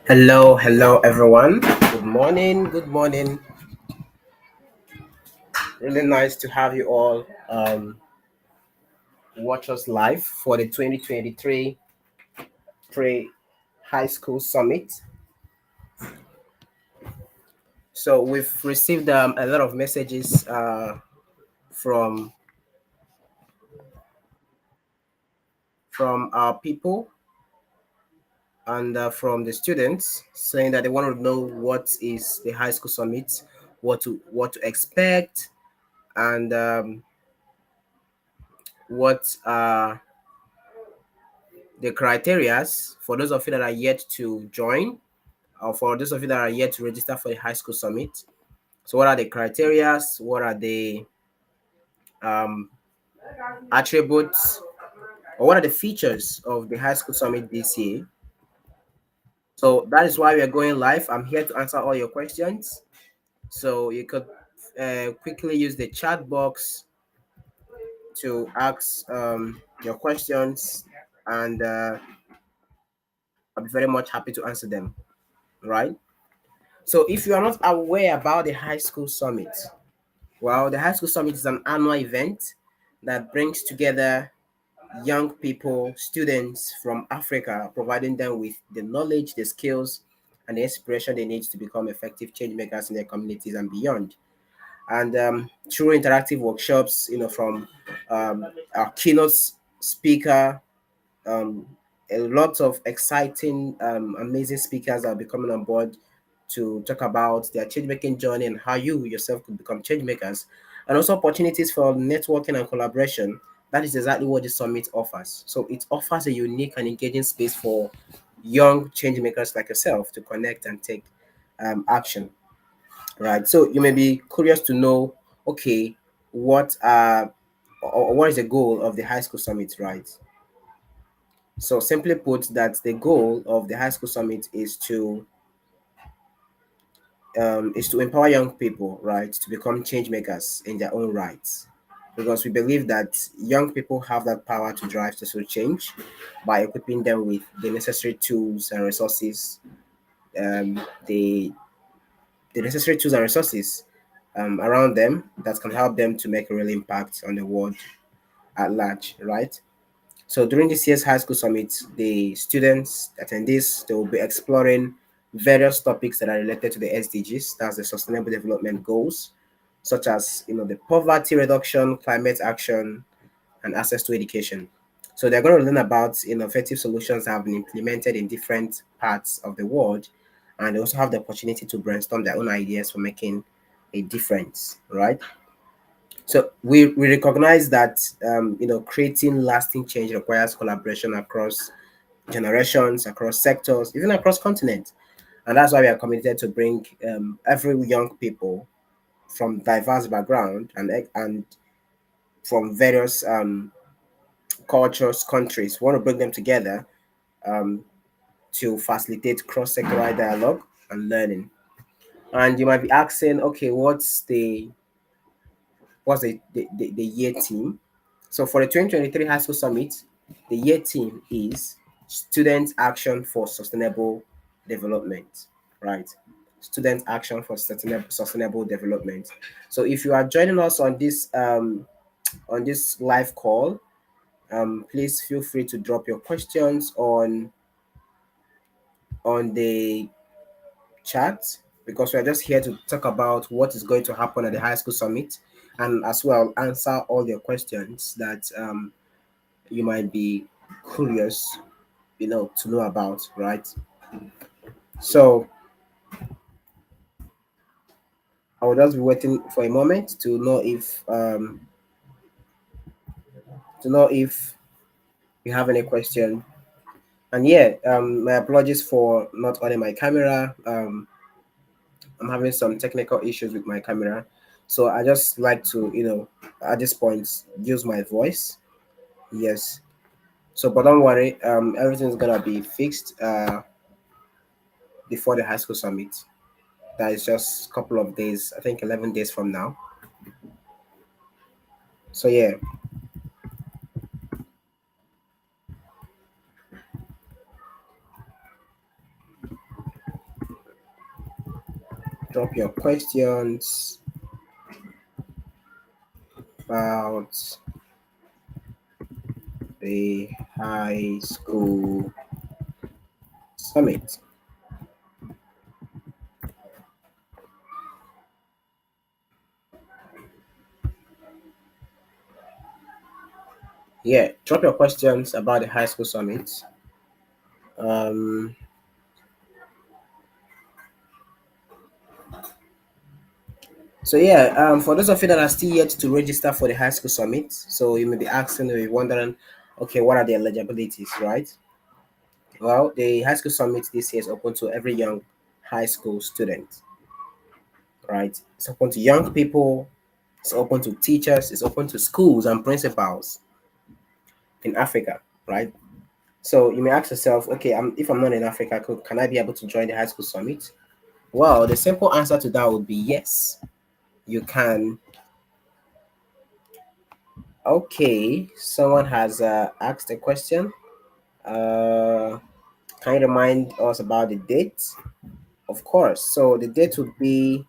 Hello everyone. Good morning, good morning. Really nice to have you all watch us live for the 2023 Pre High School Summit. So we've received a lot of messages from our people and from the students saying that they want to know what is the High School Summit, what to expect, and what the criterias for those of you that are yet to join, or for those of you that are yet to register for the High School Summit. So, what are the criterias? What are the um, attributes, or what are the features of the High School Summit this year? So that is why we are going live. I'm here to answer all your questions. So you could quickly use the chat box to ask your questions, and I'll be very much happy to answer them. Right. So if you are not aware about the High School Summit, well, the High School Summit is an annual event that brings together young people, students from Africa, providing them with the knowledge, the skills, and the inspiration they need to become effective change makers in their communities and beyond. And through interactive workshops, from our keynote speaker, um, a lot of exciting, amazing speakers are becoming on board to talk about their change making journey and how you yourself could become change makers, and also opportunities for networking and collaboration. That is exactly what the summit offers. So it offers a unique and engaging space for young change makers like yourself to connect and take action. Right. So you may be curious to know, okay, what or what is the goal of the high school summit, right? So simply put, that the goal of the high school summit is to empower young people, right, to become change makers in their own rights, because we believe that young people have that power to drive social change by equipping them with the necessary tools and resources, um, the the necessary tools and resources around them that can help them to make a real impact on the world at large, right? So during this year's high school summit, the students attendees they will be exploring various topics that are related to the SDGs, that's the Sustainable Development Goals, such as the poverty reduction, climate action, and access to education. So they're going to learn about innovative solutions that have been implemented in different parts of the world, and they also have the opportunity to brainstorm their own ideas for making a difference, right? So we recognize that creating lasting change requires collaboration across generations, across sectors, even across continents, and that's why we are committed to bring every young people from diverse background and from various cultures, countries. We want to bring them together um, to facilitate cross-sectoral dialogue and learning. And you might be asking, okay, what's the year team? So for the 2023 High School Summit, the year team is Student Action for Sustainable Development, right? Student Action for Sustainable Development. So if you are joining us on this live call, please feel free to drop your questions on the chat, because we're just here to talk about what is going to happen at the high school summit, and as well answer all your questions that you might be curious to know about, right? So I will just be waiting for a moment to know if you have any question. And yeah, my apologies for not on my camera. I'm having some technical issues with my camera, so I just like to at this point use my voice. Yes. So, but don't worry, everything's gonna be fixed before the high school summit. That is just a couple of days, I think 11 days from now. So yeah. drop your questions about the high school summit. Yeah, drop your questions about the high school summit. Um, for those of you that are still yet to register for the high school summit, so you may be asking, or wondering, okay, what are the eligibilities, right? Well, the high school summit this year is open to every young high school student, right? It's open to young people, it's open to teachers, it's open to schools and principals in Africa, right? So you may ask yourself, okay, if I'm not in Africa, can I be able to join the high school summit? Well, the simple answer to that would be yes, you can. Okay, someone has asked a question. Uh, can you remind us about the date? Of course. So the date would be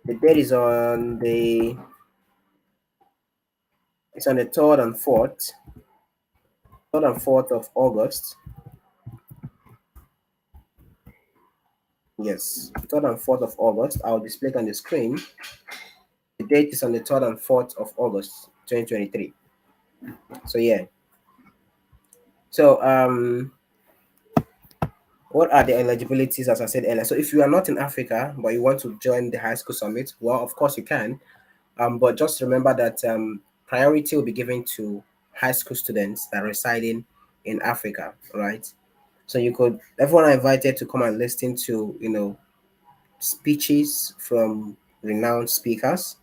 the date is on the it's on the third and fourth of August. Yes, third and fourth of August. I'll display it on the screen. The date is on the third and fourth of August, 2023. So yeah. So what are the eligibilities as I said earlier? So if you are not in Africa but you want to join the high school summit, well, of course you can. But just remember that priority will be given to high school students that are residing in Africa, right? So everyone are invited to come and listen to, speeches from renowned speakers.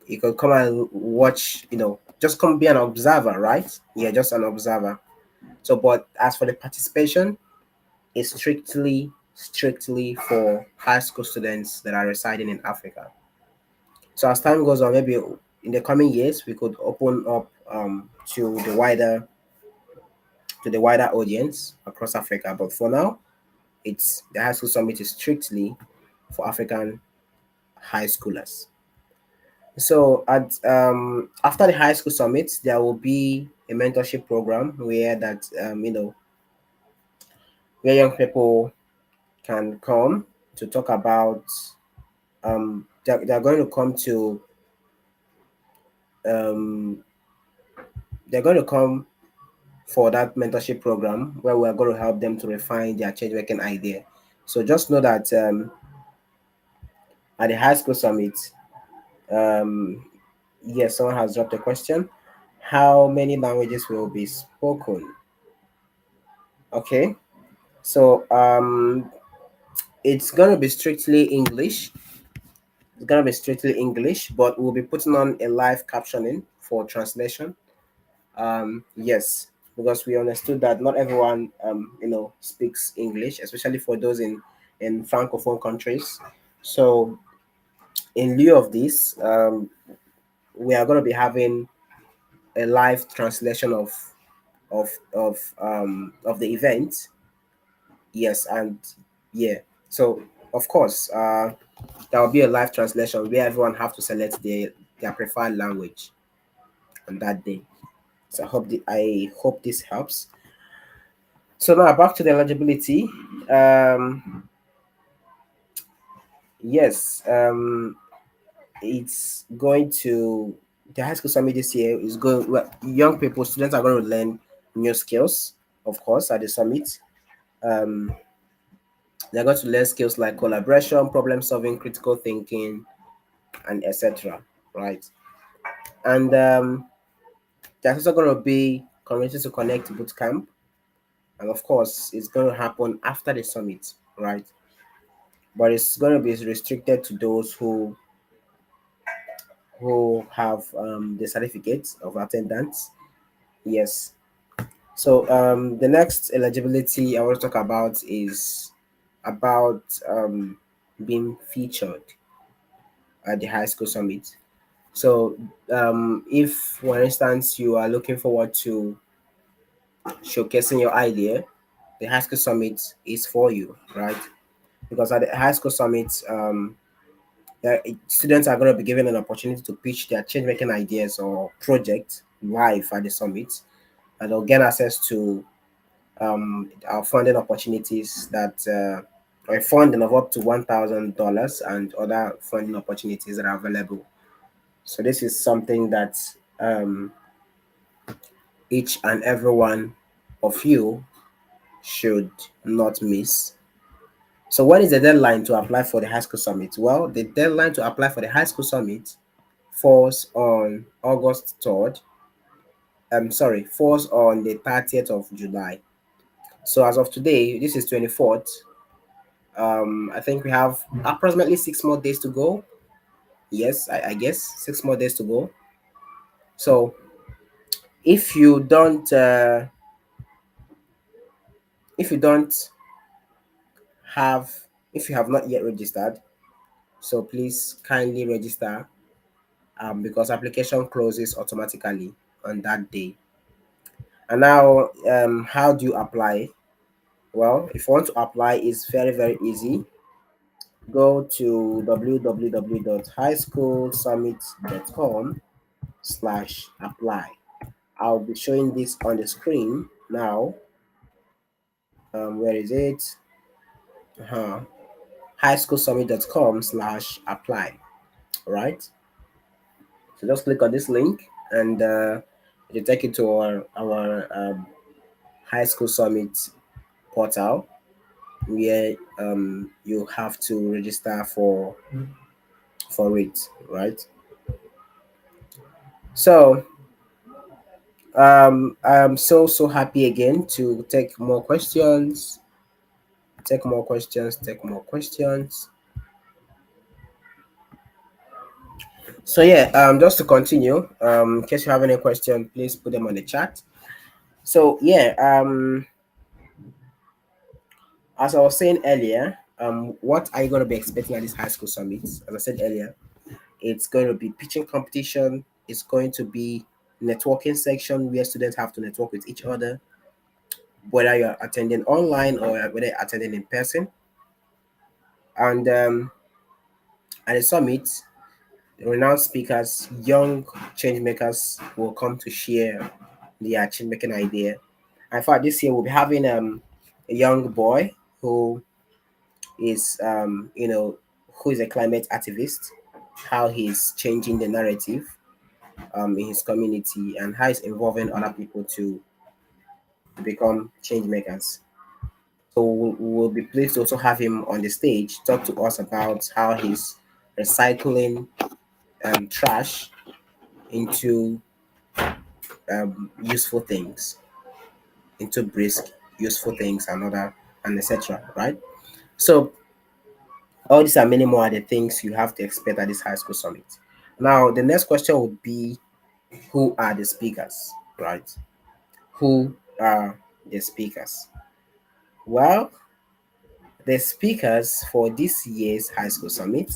You could come and watch, just come be an observer, right? Yeah, just an observer. So, but as for the participation, it's strictly for high school students that are residing in Africa. So as time goes on, maybe in the coming years, we could open up to the wider audience across Africa. But for now, it's the high school summit is strictly for African high schoolers. So at after the high school summit, there will be a mentorship program where young people can come to talk about they're going to come to um, they're going to come for that mentorship program where we're going to help them to refine their change making idea. So just know that at the high school summit, um, yes, someone has dropped a question. How many languages will be spoken? Okay, so it's gonna be strictly English. It's gonna be strictly English, but we'll be putting on a live captioning for translation. Yes, because we understood that not everyone speaks English, especially for those in francophone countries. So in lieu of this, we are going to be having a live translation of the event. Yes, and yeah. So of course, there will be a live translation where everyone have to select their preferred language on that day. So I hope this helps. So now back to the eligibility. Um, yes, it's going to the high school summit this year is going. Well, young people, students are going to learn new skills, of course, at the summit. Um, they're going to learn skills like collaboration, problem solving, critical thinking, and etc. Right, and there's also going to be community to connect boot camp, and of course, it's going to happen after the summit, right? But it's going to be restricted to those who have the certificate of attendance. Yes. So the next eligibility I want to talk about is about being featured at the high school summit. So if, for instance, you are looking forward to showcasing your idea, the high school summit is for you, right? because at the high school summit, students are going to be given an opportunity to pitch their change making ideas or projects live at the summit, and they'll gain access to our funding opportunities that or funding of up to $1,000 and other funding opportunities that are available. So this is something that um, each and every one of you should not miss. So when is the deadline to apply for the high school summit? Well, the deadline to apply for the high school summit falls on August 3rd. I'm sorry, falls on the 30th of July. So as of today, this is 24th. I think we have approximately 6 more days to go. Yes, I guess 6 more days to go. So if you don't if you don't have if you have not yet registered, so please kindly register, because application closes automatically on that day. And now, how do you apply? Well, if you want to apply, it's very, very easy. Go to www.highschoolsummit.com/apply. I'll be showing this on the screen now. Where is it? Uh-huh. highschoolsummit.com/apply. Right? So just click on this link, and it'll take you to our high school summit portal, where you have to register for it, right? So I'm so happy again to take more questions. So yeah, just to continue, in case you have any question, please put them on the chat. So yeah, as I was saying earlier, what are you going to be expecting at this high school summit? As I said earlier, it's going to be pitching competition. It's going to be networking section where students have to network with each other, whether you're attending online or whether you're attending in person. And at the summit, renowned speakers, young change makers will come to share their change making idea. In fact, this year we'll be having a young boy who is who is a climate activist, how he's changing the narrative in his community, and how he's involving other people to become change makers. So we'll be pleased to also have him on the stage talk to us about how he's recycling trash into useful things, into brisk useful things, and other and etc. Right? So all these and many more are the things you have to expect at this high school summit. Now the next question would be, who are the speakers? Right? Who are the speakers? Well, the speakers for this year's high school summit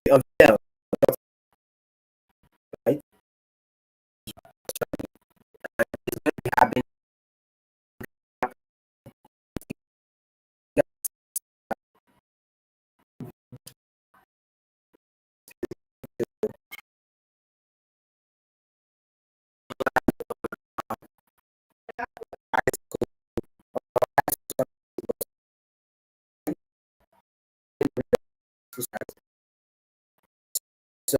unveiled, right? Having so,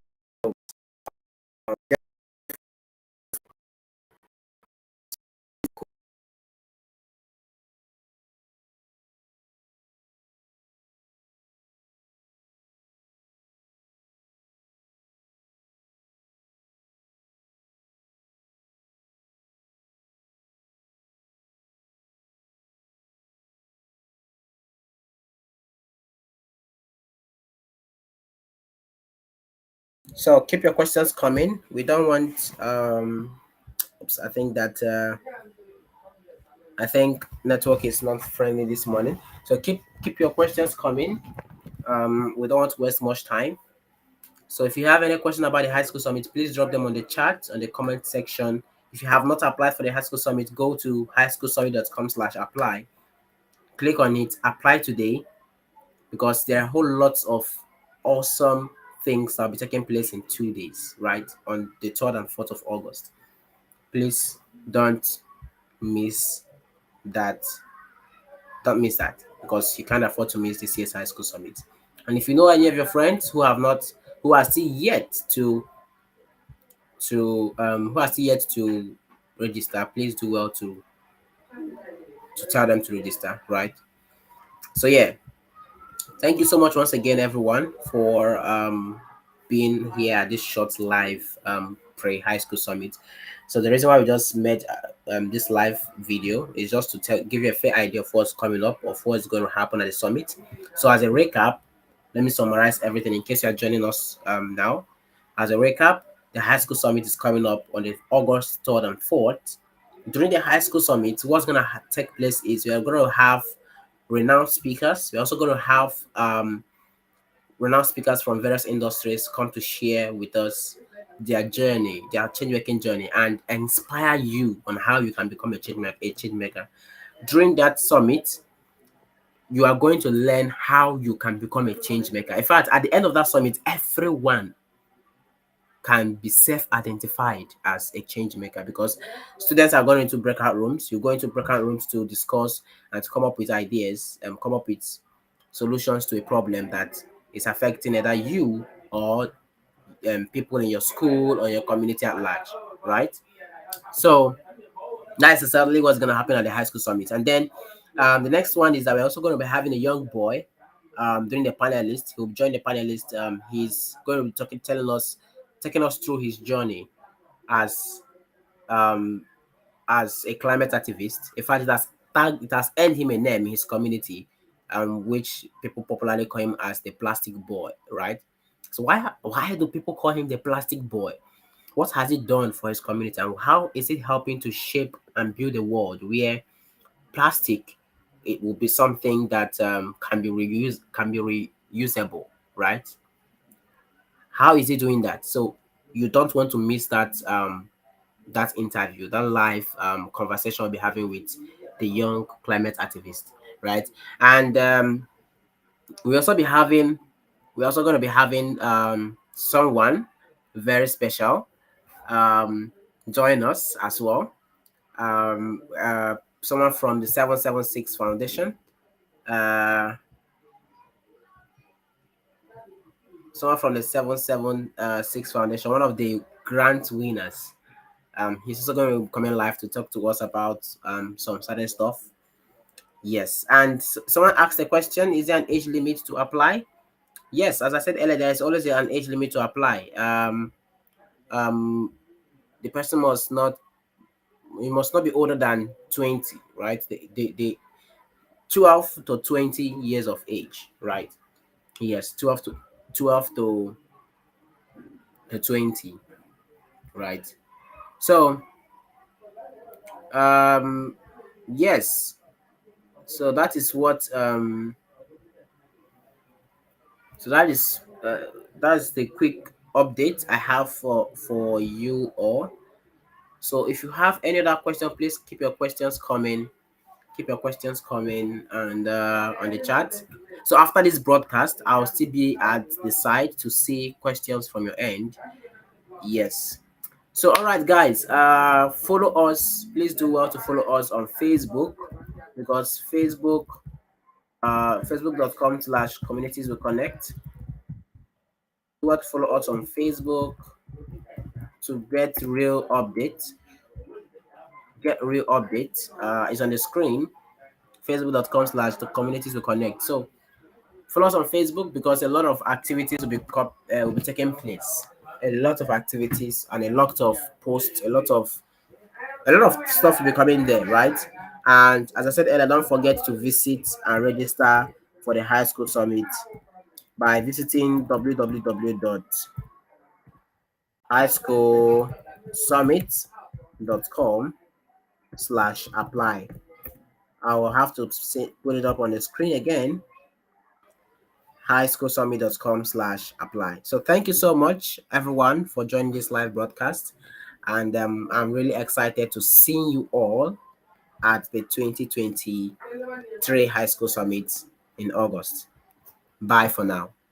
so keep your questions coming. We don't want oops, I think network is not friendly this morning. So keep your questions coming. We don't want to waste much time. So if you have any question about the high school summit, please drop them on the chat, on the comment section. If you have not applied for the high school summit, go to highschoolsummit.com/apply. click on it, apply today, because there are whole lots of awesome things that will be taking place in 2 days, right? On the 3rd and 4th of August. Please don't miss that. Don't miss that, because you can't afford to miss this year's high school summit. And if you know any of your friends who are still yet who are still yet to register, please do well to tell them to register, right? So yeah, thank you so much once again, everyone, for being here at this short live pre high school summit. So the reason why we just made this live video is just to give you a fair idea of what's coming up, of what's going to happen at the summit. So as a recap, let me summarize everything in case you're joining us now. As a recap, the high school summit is coming up on the August 3rd and 4th. During the high school summit, what's going to take place is we are going to have renowned speakers. We're also going to have renowned speakers from various industries come to share with us their journey, their change making journey, and inspire you on how you can become a change maker. During that summit, you are going to learn how you can become a change maker. In fact, at the end of that summit, everyone can be self-identified as a change maker, because students are going into breakout rooms. You go into breakout rooms to discuss and to come up with ideas and come up with solutions to a problem that is affecting either you or people in your school or your community at large, right? So that's exactly what's going to happen at the high school summit. And then the next one is that we're also going to be having a young boy during the panelist. He'll join the panelist. He's going to be taking us through his journey as um, as a climate activist. In fact, it has earned him a name in his community, which people popularly call him as the plastic boy, right? So why do people call him the plastic boy? What has he done for his community, and how is it helping to shape and build a world where plastic it will be something that can be reusable, right? How is he doing that? So you don't want to miss that interview, that live conversation we'll be having with the young climate activist, right? And we also be having we're also going to be having someone very special join us as well. Someone from the 776 Foundation. Uh, Someone from the 776 Foundation, one of the grant winners. He's also going to come in live to talk to us about some certain stuff. Yes, and someone asked the question: is there an age limit to apply? Yes, as I said earlier, there is always an age limit to apply. Um, the person must not be older than 20, right? The 12 to 20 years of age, right? Yes, 12 to 20, right? So um yes, so that is what so that's the quick update I have for you all. So if you have any other question, please keep your questions coming. Keep your questions coming and on the chat. So after this broadcast, I'll still be at the side to see questions from your end. Yes. So all right, guys, follow us. Please do well to follow us on Facebook, because facebook.com/communities will connect. Do well to follow us on Facebook to get real updates. Get real updates. Is on the screen. Facebook.com/ the communities will connect. So follow us on Facebook, because a lot of activities will be taking place. A lot of activities and a lot of posts, a lot of stuff will be coming there, right? And as I said earlier, don't forget to visit and register for the high school summit by visiting www.highschoolsummit.com/apply. I will have to put it up on the screen again. highschoolsummit.com/apply. So thank you so much, everyone, for joining this live broadcast. And I'm really excited to see you all at the 2023 High School Summit in August. Bye for now.